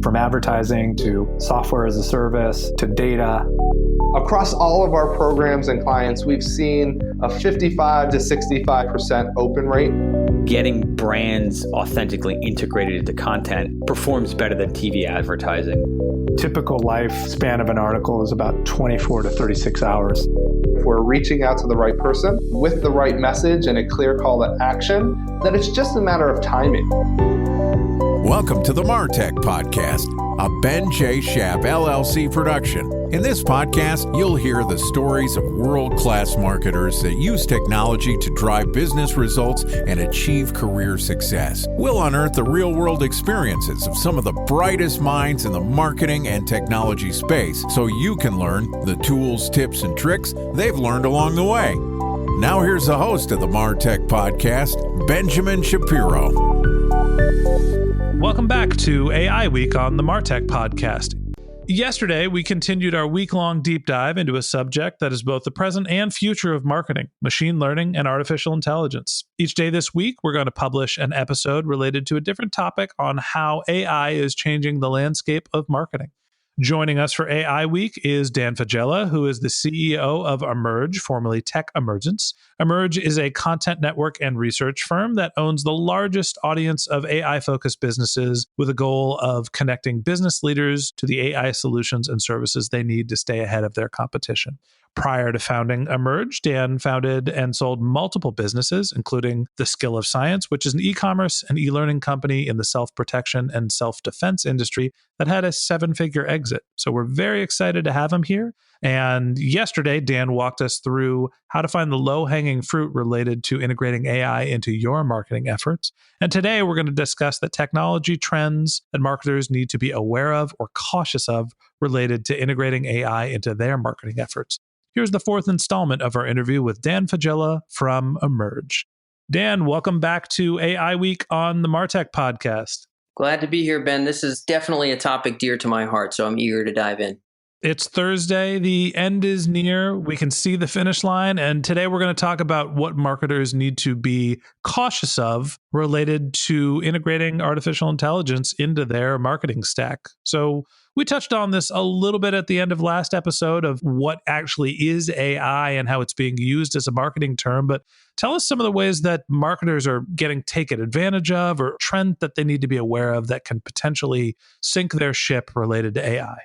From advertising to software as a service to data. Across all of our programs and clients, we've seen a 55 to 65% open rate. Getting brands authentically integrated into content performs better than TV advertising. Typical lifespan of an article is about 24 to 36 hours. If we're reaching out to the right person with the right message and a clear call to action, then it's just a matter of timing. Welcome to the MarTech Podcast, a Ben J. Schaap LLC production. In this podcast, you'll hear the stories of world-class marketers that use technology to drive business results and achieve career success. We'll unearth the real-world experiences of some of the brightest minds in the marketing and technology space so you can learn the tools, tips, and tricks they've learned along the way. Now here's the host of the MarTech Podcast, Benjamin Shapiro. Welcome back to AI Week on the MarTech Podcast. Yesterday, we continued our week-long deep dive into a subject that is both the present and future of marketing, machine learning and artificial intelligence. Each day this week, we're going to publish an episode related to a different topic on how AI is changing the landscape of marketing. Joining us for AI Week is Dan Faggella, who is the CEO of Emerj, formerly Tech Emergence. Emerj is a content network and research firm that owns the largest audience of AI-focused businesses with a goal of connecting business leaders to the AI solutions and services they need to stay ahead of their competition. Prior to founding Emerj, Dan founded and sold multiple businesses, including The Skill of Science, which is an e-commerce and e-learning company in the self-protection and self-defense industry that had a 7-figure exit. So we're very excited to have him here. And yesterday, Dan walked us through how to find the low-hanging fruit related to integrating AI into your marketing efforts. And today, we're going to discuss the technology trends that marketers need to be aware of or cautious of related to integrating AI into their marketing efforts. Here's the fourth installment of our interview with Dan Faggella from Emerj. Dan, welcome back to AI Week on the MarTech Podcast. Glad to be here, Ben. This is definitely a topic dear to my heart, so I'm eager to dive in. It's Thursday. The end is near. We can see the finish line. And today we're going to talk about what marketers need to be cautious of related to integrating artificial intelligence into their marketing stack. So we touched on this a little bit at the end of last episode of what actually is AI and how it's being used as a marketing term. But tell us some of the ways that marketers are getting taken advantage of or trends that they need to be aware of that can potentially sink their ship related to AI.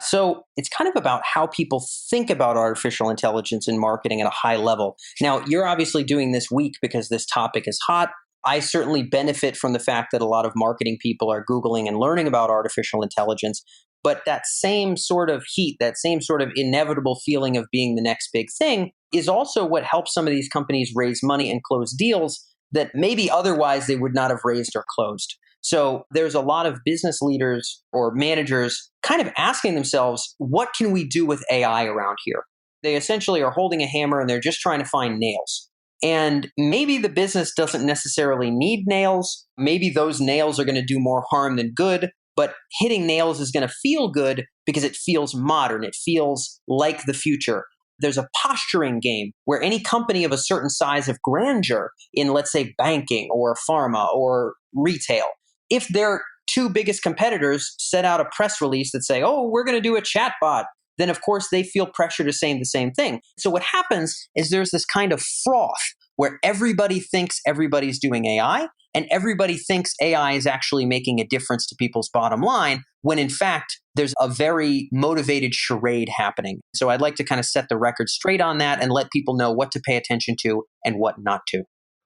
So it's kind of about how people think about artificial intelligence in marketing at a high level. Now, you're obviously doing this week because this topic is hot. I certainly benefit from the fact that a lot of marketing people are Googling and learning about artificial intelligence. But that same sort of heat, that same sort of inevitable feeling of being the next big thing is also what helps some of these companies raise money and close deals that maybe otherwise they would not have raised or closed. So there's a lot of business leaders or managers kind of asking themselves, what can we do with AI around here? They essentially are holding a hammer and they're just trying to find nails. And maybe the business doesn't necessarily need nails. Maybe those nails are going to do more harm than good, but hitting nails is going to feel good because it feels modern. It feels like the future. There's a posturing game where any company of a certain size of grandeur in, let's say, banking or pharma or retail, if their two biggest competitors set out a press release that say, oh, we're going to do a chatbot, then of course they feel pressure to say the same thing. So what happens is there's this kind of froth where everybody thinks everybody's doing AI and everybody thinks AI is actually making a difference to people's bottom line, when in fact, there's a very motivated charade happening. So I'd like to kind of set the record straight on that and let people know what to pay attention to and what not to.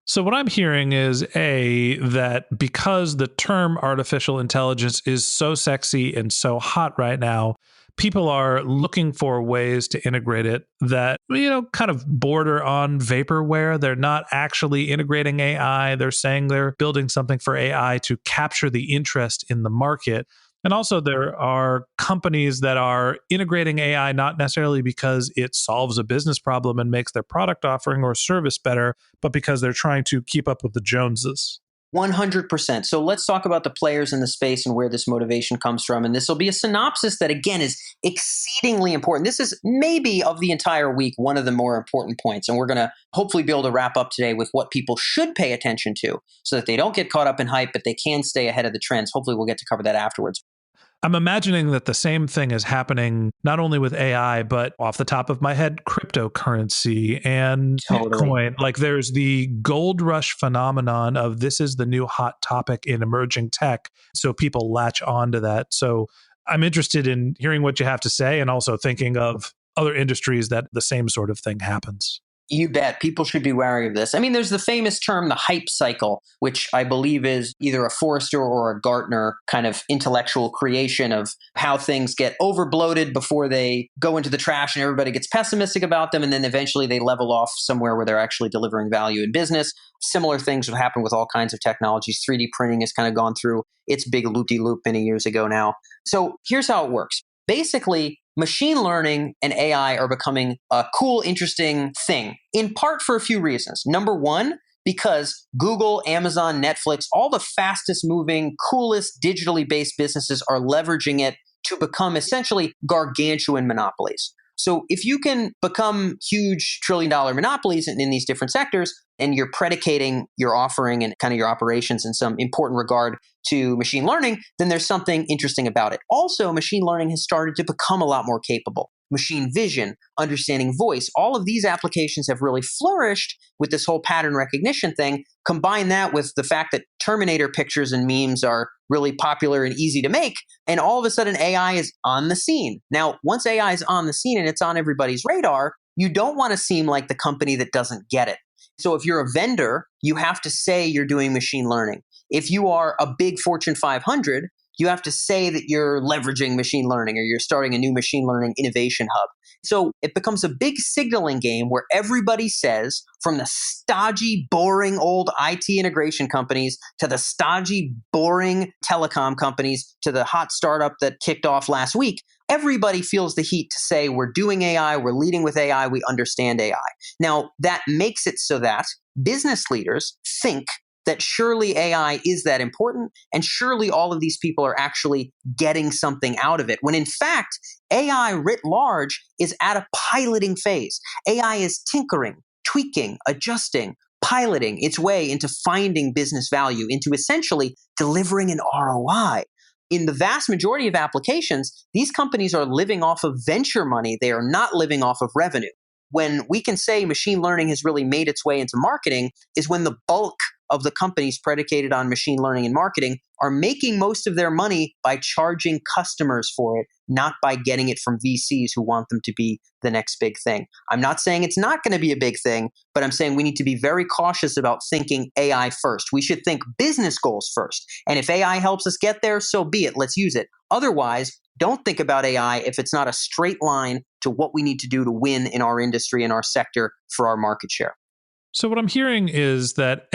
So what I'm hearing is, that because the term artificial intelligence is so sexy and so hot right now, people are looking for ways to integrate it that, kind of border on vaporware. They're not actually integrating AI. They're saying they're building something for AI to capture the interest in the market. And also there are companies that are integrating AI not necessarily because it solves a business problem and makes their product offering or service better, but because they're trying to keep up with the Joneses. 100%. So let's talk about the players in the space and where this motivation comes from. And this will be a synopsis that, again, is exceedingly important. This is maybe of the entire week one of the more important points. And we're going to hopefully be able to wrap up today with what people should pay attention to so that they don't get caught up in hype, but they can stay ahead of the trends. Hopefully we'll get to cover that afterwards. I'm imagining that the same thing is happening not only with AI, but off the top of my head, cryptocurrency and Bitcoin. Like there's the gold rush phenomenon of this is the new hot topic in emerging tech. So people latch on to that. So I'm interested in hearing what you have to say and also thinking of other industries that the same sort of thing happens. You bet. People should be wary of this. I mean, there's the famous term, the hype cycle, which I believe is either a Forrester or a Gartner kind of intellectual creation of how things get over bloated before they go into the trash and everybody gets pessimistic about them. And then eventually they level off somewhere where they're actually delivering value in business. Similar things have happened with all kinds of technologies. 3D printing has kind of gone through its big loop-de-loop many years ago now. So here's how it works. Basically, machine learning and AI are becoming a cool, interesting thing, in part for a few reasons. Number one, because Google, Amazon, Netflix, all the fastest moving, coolest digitally based businesses are leveraging it to become essentially gargantuan monopolies. So if you can become huge trillion-dollar monopolies in these different sectors, and you're predicating your offering and kind of your operations in some important regard to machine learning, then there's something interesting about it. Also, machine learning has started to become a lot more capable. Machine vision, understanding voice, all of these applications have really flourished with this whole pattern recognition thing. Combine that with the fact that Terminator pictures and memes are really popular and easy to make, and all of a sudden AI is on the scene. Now, once AI is on the scene and it's on everybody's radar, you don't want to seem like the company that doesn't get it. So if you're a vendor, you have to say you're doing machine learning. If you are a big Fortune 500, you have to say that you're leveraging machine learning or you're starting a new machine learning innovation hub. So it becomes a big signaling game where everybody says, from the stodgy, boring old IT integration companies to the stodgy, boring telecom companies to the hot startup that kicked off last week, everybody feels the heat to say, we're doing AI, we're leading with AI, we understand AI. Now, that makes it so that business leaders think that surely AI is that important, and surely all of these people are actually getting something out of it, when in fact, AI writ large is at a piloting phase. AI is tinkering, tweaking, adjusting, piloting its way into finding business value, into essentially delivering an ROI. In the vast majority of applications, these companies are living off of venture money. They are not living off of revenue. When we can say machine learning has really made its way into marketing is when the bulk of the companies predicated on machine learning and marketing are making most of their money by charging customers for it, not by getting it from VCs who want them to be the next big thing. I'm not saying it's not going to be a big thing, but I'm saying we need to be very cautious about thinking AI first. We should think business goals first. And if AI helps us get there, so be it. Let's use it. Otherwise, don't think about AI if it's not a straight line to what we need to do to win in our industry and our sector for our market share. So what I'm hearing is that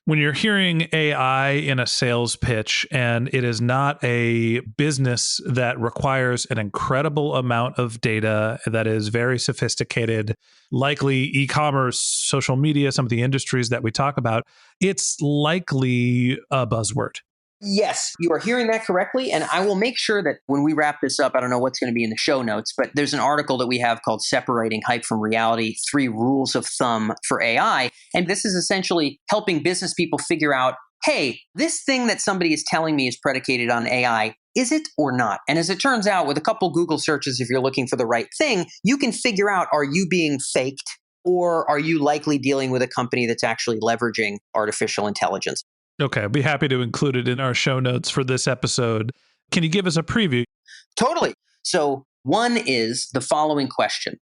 when you're hearing AI in a sales pitch and it is not a business that requires an incredible amount of data that is very sophisticated, likely e-commerce, social media, some of the industries that we talk about, it's likely a buzzword. Yes, you are hearing that correctly. And I will make sure that when we wrap this up, I don't know what's going to be in the show notes, but there's an article that we have called Separating Hype from Reality, 3 Rules of Thumb for AI. And this is essentially helping business people figure out, hey, this thing that somebody is telling me is predicated on AI, is it or not? And as it turns out, with a couple Google searches, if you're looking for the right thing, you can figure out, are you being faked or are you likely dealing with a company that's actually leveraging artificial intelligence? Okay, I'll be happy to include it in our show notes for this episode. Can you give us a preview? Totally. So one is the following question.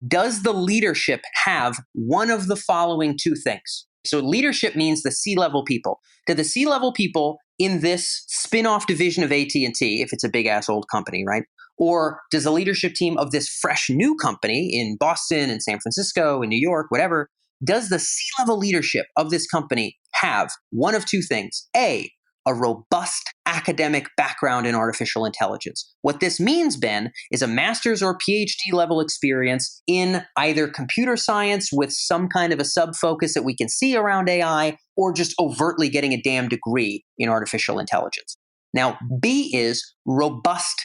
Does the leadership have one of the following 2 things? So leadership means the C-level people. Do the C-level people in this spin-off division of AT&T, if it's a big-ass old company, right? Or does the leadership team of this fresh new company in Boston and San Francisco and New York, whatever, does the C-level leadership of this company have one of 2 things? A robust academic background in artificial intelligence. What this means, Ben, is a master's or PhD level experience in either computer science with some kind of a sub-focus that we can see around AI, or just overtly getting a damn degree in artificial intelligence. Now, B is robust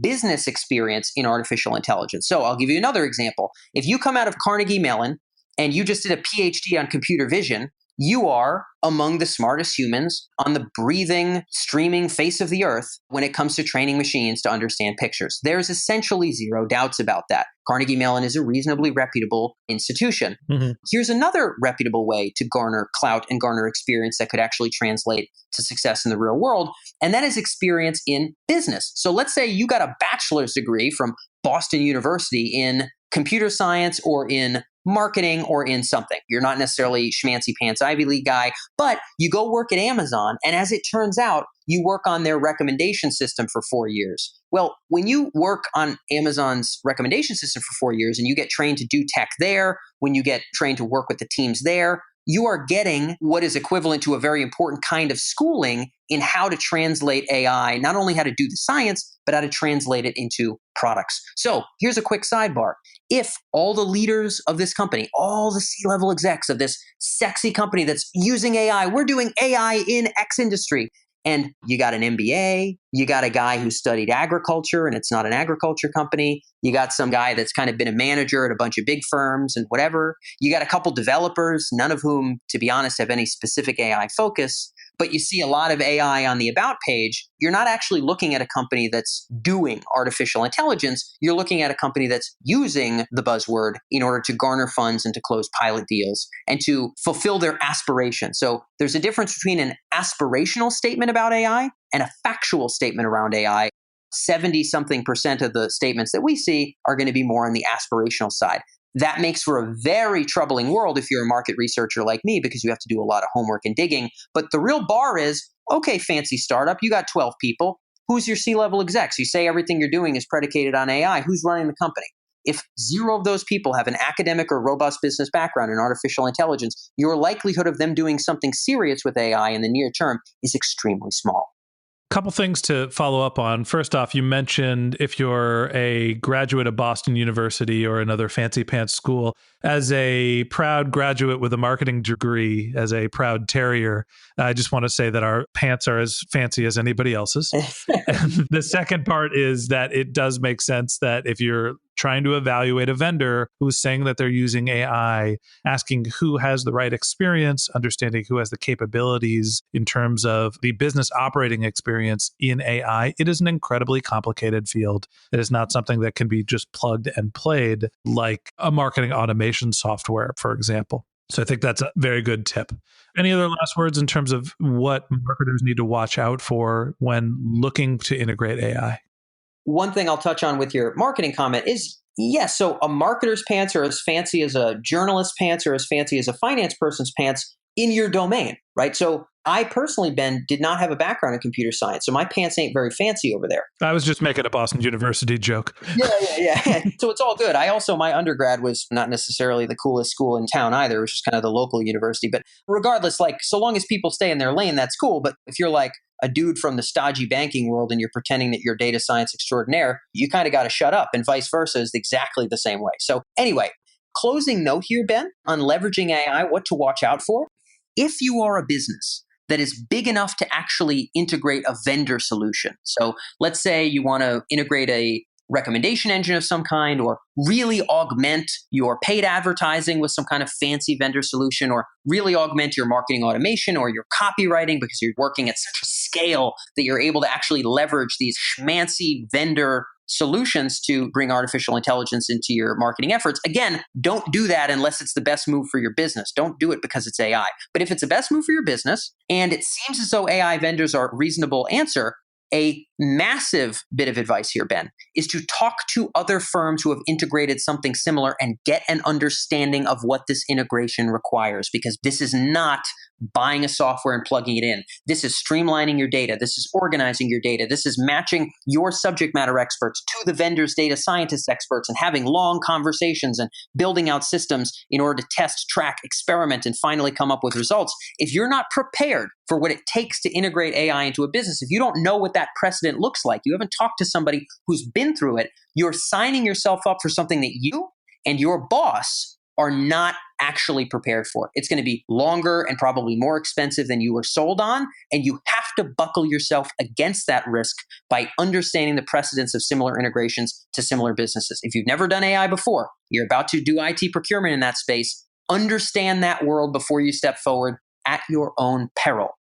business experience in artificial intelligence. So I'll give you another example. If you come out of Carnegie Mellon and you just did a PhD on computer vision, you are among the smartest humans on the breathing, streaming face of the earth when it comes to training machines to understand pictures. There's essentially zero doubts about that. Carnegie Mellon is a reasonably reputable institution. Mm-hmm. Here's another reputable way to garner clout and garner experience that could actually translate to success in the real world, and that is experience in business. So let's say you got a bachelor's degree from Boston University in computer science or in marketing or in something. You're not necessarily schmancy pants Ivy League guy, but you go work at Amazon, and as it turns out, you work on their recommendation system for 4 years. Well, when you work on Amazon's recommendation system for 4 years and you get trained to do tech there, when you get trained to work with the teams there, you are getting what is equivalent to a very important kind of schooling in how to translate AI, not only how to do the science, but how to translate it into products. So here's a quick sidebar. If all the leaders of this company, all the C-level execs of this sexy company that's using AI, we're doing AI in X industry, and you got an MBA, you got a guy who studied agriculture and it's not an agriculture company, you got some guy that's kind of been a manager at a bunch of big firms and whatever, you got a couple developers, none of whom, to be honest, have any specific AI focus, but you see a lot of AI on the About page, you're not actually looking at a company that's doing artificial intelligence. You're looking at a company that's using the buzzword in order to garner funds and to close pilot deals and to fulfill their aspiration. So there's a difference between an aspirational statement about AI and a factual statement around AI. 70-something% of the statements that we see are going to be more on the aspirational side. That makes for a very troubling world if you're a market researcher like me, because you have to do a lot of homework and digging. But the real bar is, okay, fancy startup, you got 12 people. Who's your C-level execs? You say everything you're doing is predicated on AI. Who's running the company? If 0 of those people have an academic or robust business background in artificial intelligence, your likelihood of them doing something serious with AI in the near term is extremely small. Couple things to follow up on. First off, you mentioned if you're a graduate of Boston University or another fancy pants school, as a proud graduate with a marketing degree, as a proud terrier, I just want to say that our pants are as fancy as anybody else's. And the second part is that it does make sense that if you're trying to evaluate a vendor who's saying that they're using AI, asking who has the right experience, understanding who has the capabilities in terms of the business operating experience in AI, it is an incredibly complicated field. It is not something that can be just plugged and played like a marketing automation software, for example. So I think that's a very good tip. Any other last words in terms of what marketers need to watch out for when looking to integrate AI? One thing I'll touch on with your marketing comment is, yes, so a marketer's pants are as fancy as a journalist's pants or as fancy as a finance person's pants in your domain, right? So I personally, Ben, did not have a background in computer science, so my pants ain't very fancy over there. I was just making a Boston University joke. Yeah. So it's all good. My undergrad was not necessarily the coolest school in town either. It was just kind of the local university. But regardless, so long as people stay in their lane, that's cool. But if you're like a dude from the stodgy banking world and you're pretending that you're data science extraordinaire, you kind of got to shut up, and vice versa is exactly the same way. So anyway, closing note here, Ben, on leveraging AI, what to watch out for. If you are a business that is big enough to actually integrate a vendor solution. So let's say you want to integrate a recommendation engine of some kind, or really augment your paid advertising with some kind of fancy vendor solution, or really augment your marketing automation or your copywriting because you're working at such a scale that you're able to actually leverage these schmancy vendor solutions to bring artificial intelligence into your marketing efforts. Again, don't do that unless it's the best move for your business. Don't do it because it's AI. But if it's the best move for your business, and it seems as though AI vendors are a reasonable answer, a massive bit of advice here, Ben, is to talk to other firms who have integrated something similar and get an understanding of what this integration requires, because this is not buying a software and plugging it in. This is streamlining your data. This is organizing your data. This is matching your subject matter experts to the vendor's data scientist experts and having long conversations and building out systems in order to test, track, experiment, and finally come up with results. If you're not prepared for what it takes to integrate AI into a business. If you don't know what that precedent looks like, you haven't talked to somebody who's been through it, you're signing yourself up for something that you and your boss are not actually prepared for. It's going to be longer and probably more expensive than you were sold on, and you have to buckle yourself against that risk by understanding the precedents of similar integrations to similar businesses. If you've never done AI before, you're about to do IT procurement in that space, understand that world before you step forward at your own peril.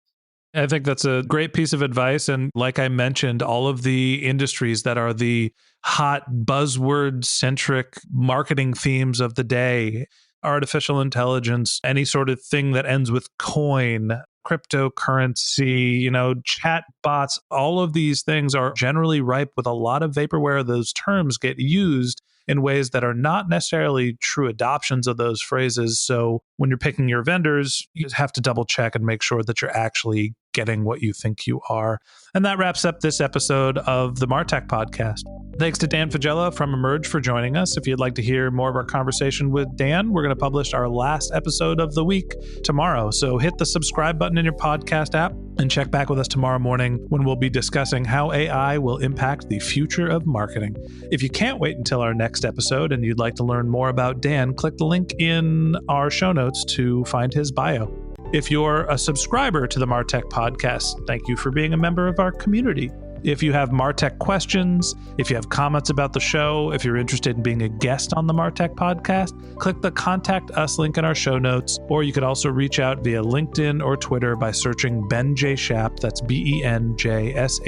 I think that's a great piece of advice. And like I mentioned, all of the industries that are the hot buzzword-centric marketing themes of the day, artificial intelligence, any sort of thing that ends with coin, cryptocurrency, chat bots, all of these things are generally ripe with a lot of vaporware. Those terms get used in ways that are not necessarily true adoptions of those phrases. So when you're picking your vendors, you have to double check and make sure that you're actually getting what you think you are. And that wraps up this episode of the MarTech podcast. Thanks to Dan Faggella from Emerj for joining us. If you'd like to hear more of our conversation with Dan, we're going to publish our last episode of the week tomorrow. So hit the subscribe button in your podcast app and check back with us tomorrow morning when we'll be discussing how AI will impact the future of marketing. If you can't wait until our next episode and you'd like to learn more about Dan, click the link in our show notes to find his bio. If you're a subscriber to the MarTech podcast, thank you for being a member of our community. If you have MarTech questions, if you have comments about the show, if you're interested in being a guest on the MarTech podcast, click the Contact Us link in our show notes, or you could also reach out via LinkedIn or Twitter by searching Ben J. Shap, that's BenJShap,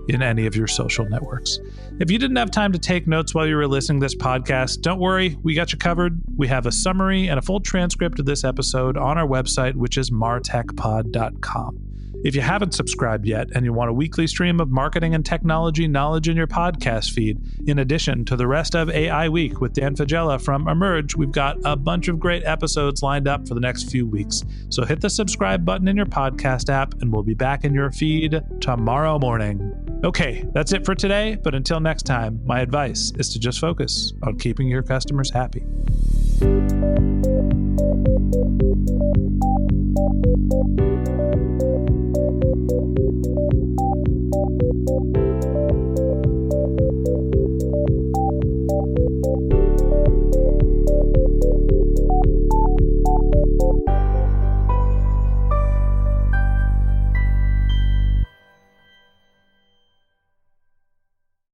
in any of your social networks. If you didn't have time to take notes while you were listening to this podcast, don't worry, we got you covered. We have a summary and a full transcript of this episode on our website, which is martechpod.com. If you haven't subscribed yet and you want a weekly stream of marketing and technology knowledge in your podcast feed, in addition to the rest of AI Week with Dan Faggella from Emerj, we've got a bunch of great episodes lined up for the next few weeks. So hit the subscribe button in your podcast app and we'll be back in your feed tomorrow morning. Okay, that's it for today, but until next time, my advice is to just focus on keeping your customers happy.